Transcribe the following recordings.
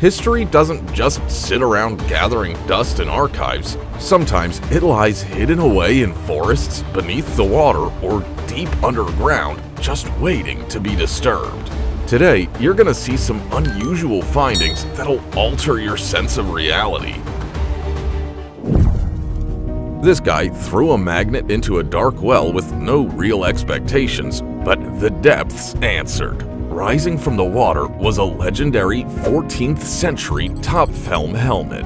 History doesn't just sit around gathering dust in archives. Sometimes it lies hidden away in forests, beneath the water, or deep underground, just waiting to be disturbed. Today, you're gonna see some unusual findings that'll alter your sense of reality. This guy threw a magnet into a dark well with no real expectations, but the depths answered. Rising from the water was a legendary 14th century Topfhelm helmet.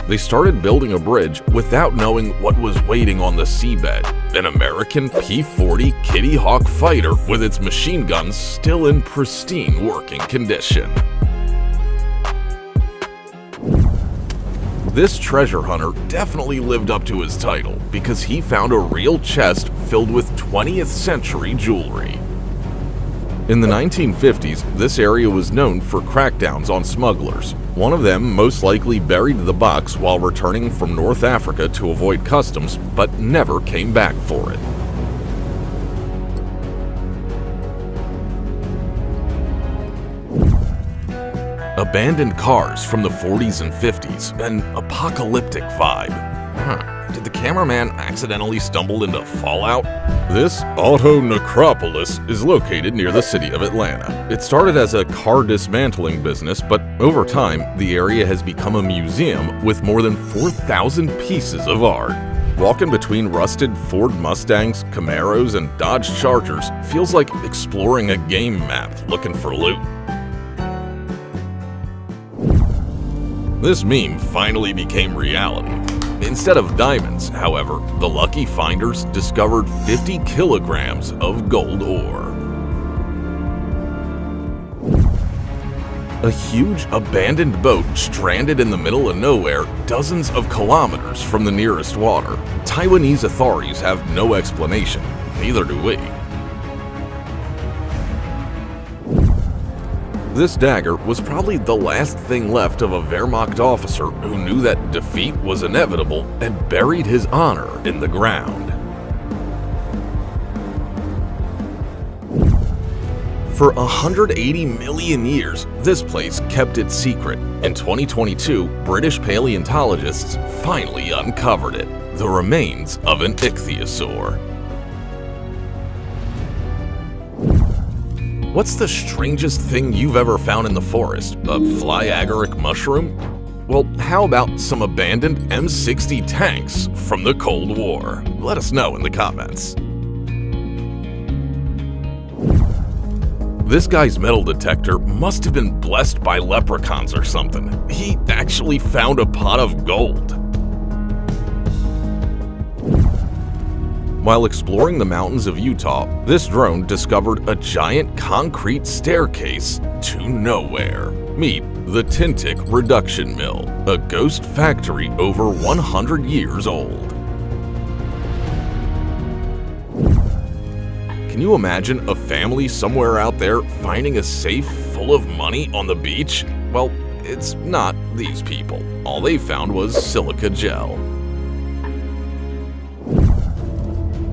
They started building a bridge without knowing what was waiting on the seabed. An American P-40 Kitty Hawk fighter with its machine guns still in pristine working condition. This treasure hunter definitely lived up to his title because he found a real chest filled with 20th century jewelry. In the 1950s, this area was known for crackdowns on smugglers. One of them most likely buried the box while returning from North Africa to avoid customs, but never came back for it. Abandoned cars from the 40s and 50s, an apocalyptic vibe. Did the cameraman accidentally stumble into Fallout? This auto necropolis is located near the city of Atlanta. It started as a car dismantling business, but over time, the area has become a museum with more than 4,000 pieces of art. Walking between rusted Ford Mustangs, Camaros, and Dodge Chargers feels like exploring a game map looking for loot. This meme finally became reality. Instead of diamonds, however, the lucky finders discovered 50 kilograms of gold ore. A huge abandoned boat stranded in the middle of nowhere, dozens of kilometers from the nearest water. Taiwanese authorities have no explanation, neither do we. This dagger was probably the last thing left of a Wehrmacht officer who knew that defeat was inevitable and buried his honor in the ground. For 180 million years, this place kept its secret. In 2022, British paleontologists finally uncovered it, the remains of an ichthyosaur. What's the strangest thing you've ever found in the forest? A fly agaric mushroom? Well, how about some abandoned M60 tanks from the Cold War? Let us know in the comments. This guy's metal detector must have been blessed by leprechauns or something. He actually found a pot of gold. While exploring the mountains of Utah, this drone discovered a giant concrete staircase to nowhere. Meet the Tintic Reduction Mill, a ghost factory over 100 years old. Can you imagine a family somewhere out there finding a safe full of money on the beach? Well, it's not these people. All they found was silica gel.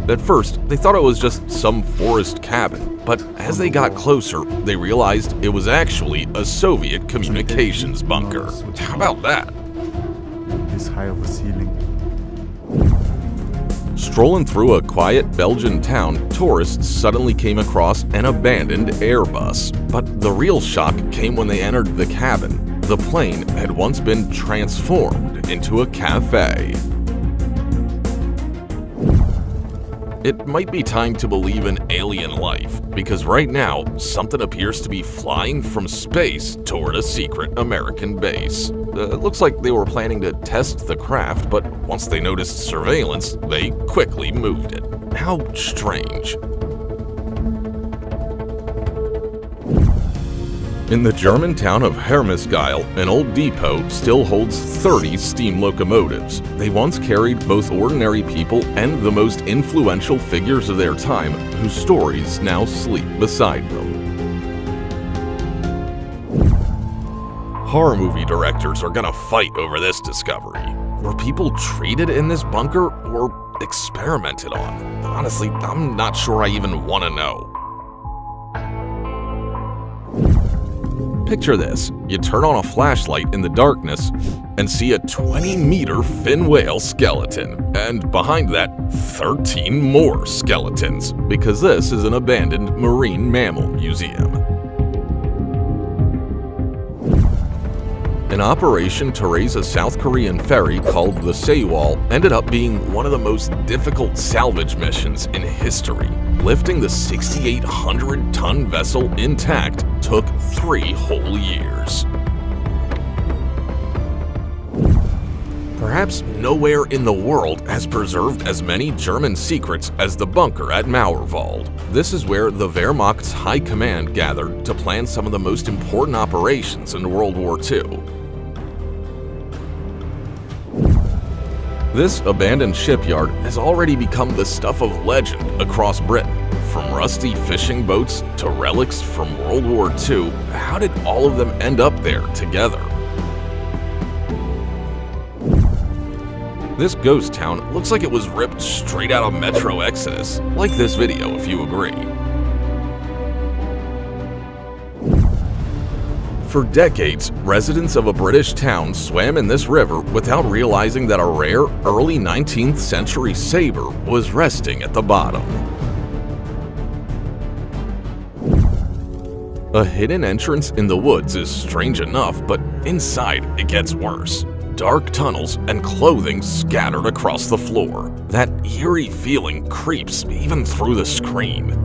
At first, they thought it was just some forest cabin, but as they got closer, they realized it was actually a Soviet communications bunker. How about that? This high of a ceiling. Strolling through a quiet Belgian town, tourists suddenly came across an abandoned Airbus. But the real shock came when they entered the cabin. The plane had once been transformed into a cafe. It might be time to believe in alien life, because right now, something appears to be flying from space toward a secret American base. It looks like they were planning to test the craft, but once they noticed surveillance, they quickly moved it. How strange. In the German town of Hermesgeil, an old depot still holds 30 steam locomotives. They once carried both ordinary people and the most influential figures of their time, whose stories now sleep beside them. Horror movie directors are gonna fight over this discovery. Were people treated in this bunker or experimented on? Honestly, I'm not sure I even want to know. Picture this, you turn on a flashlight in the darkness and see a 20-meter fin whale skeleton, and behind that, 13 more skeletons, because this is an abandoned marine mammal museum. An operation to raise a South Korean ferry called the Sewol ended up being one of the most difficult salvage missions in history. Lifting the 6,800-ton vessel intact took 3 whole years. Perhaps nowhere in the world has preserved as many German secrets as the bunker at Mauerwald. This is where the Wehrmacht's high command gathered to plan some of the most important operations in World War II. This abandoned shipyard has already become the stuff of legend across Britain. From rusty fishing boats to relics from World War II, how did all of them end up there together? This ghost town looks like it was ripped straight out of Metro Exodus. Like this video if you agree. For decades, residents of a British town swam in this river without realizing that a rare early 19th century saber was resting at the bottom. A hidden entrance in the woods is strange enough, but inside it gets worse. Dark tunnels and clothing scattered across the floor. That eerie feeling creeps even through the screen.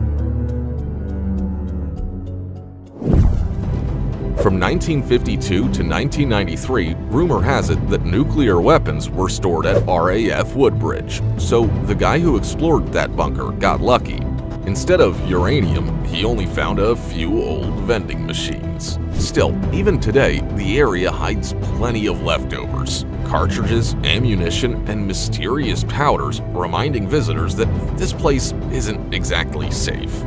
From 1952 to 1993, rumor has it that nuclear weapons were stored at RAF Woodbridge, so the guy who explored that bunker got lucky. Instead of uranium, he only found a few old vending machines. Still, even today, the area hides plenty of leftovers. Cartridges, ammunition, and mysterious powders, reminding visitors that this place isn't exactly safe.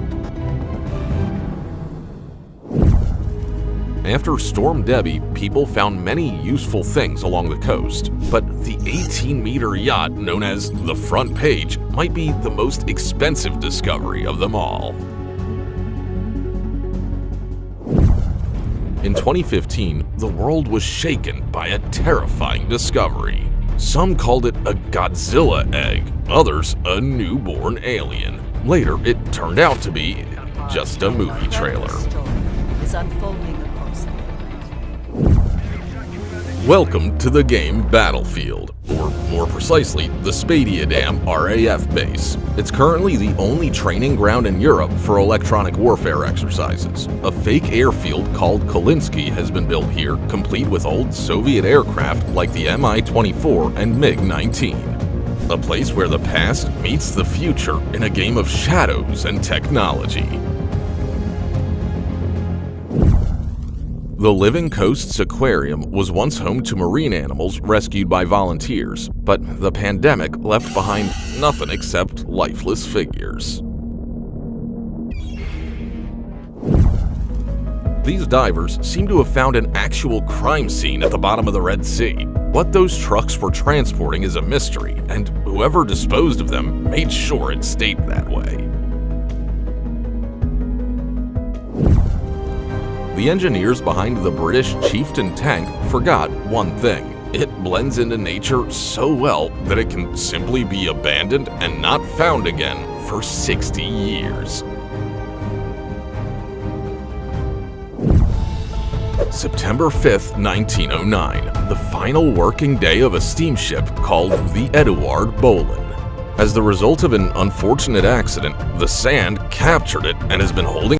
After Storm Debbie, people found many useful things along the coast, but the 18-meter yacht known as the Front Page might be the most expensive discovery of them all. In 2015, the world was shaken by a terrifying discovery. Some called it a Godzilla egg, others a newborn alien. Later, it turned out to be just a movie trailer. Welcome to the game Battlefield, or more precisely, the Spadia Dam RAF base. It's currently the only training ground in Europe for electronic warfare exercises. A fake airfield called Kolinsky has been built here, complete with old Soviet aircraft like the Mi-24 and MiG-19. A place where the past meets the future in a game of shadows and technology. The Living Coasts Aquarium was once home to marine animals rescued by volunteers, but the pandemic left behind nothing except lifeless figures. These divers seem to have found an actual crime scene at the bottom of the Red Sea. What those trucks were transporting is a mystery, and whoever disposed of them made sure it stayed that way. The engineers behind the British Chieftain tank forgot one thing. It blends into nature so well that it can simply be abandoned and not found again for 60 years. September 5th, 1909, the final working day of a steamship called the Eduard Bolin. As the result of an unfortunate accident, the sand captured it and has been holding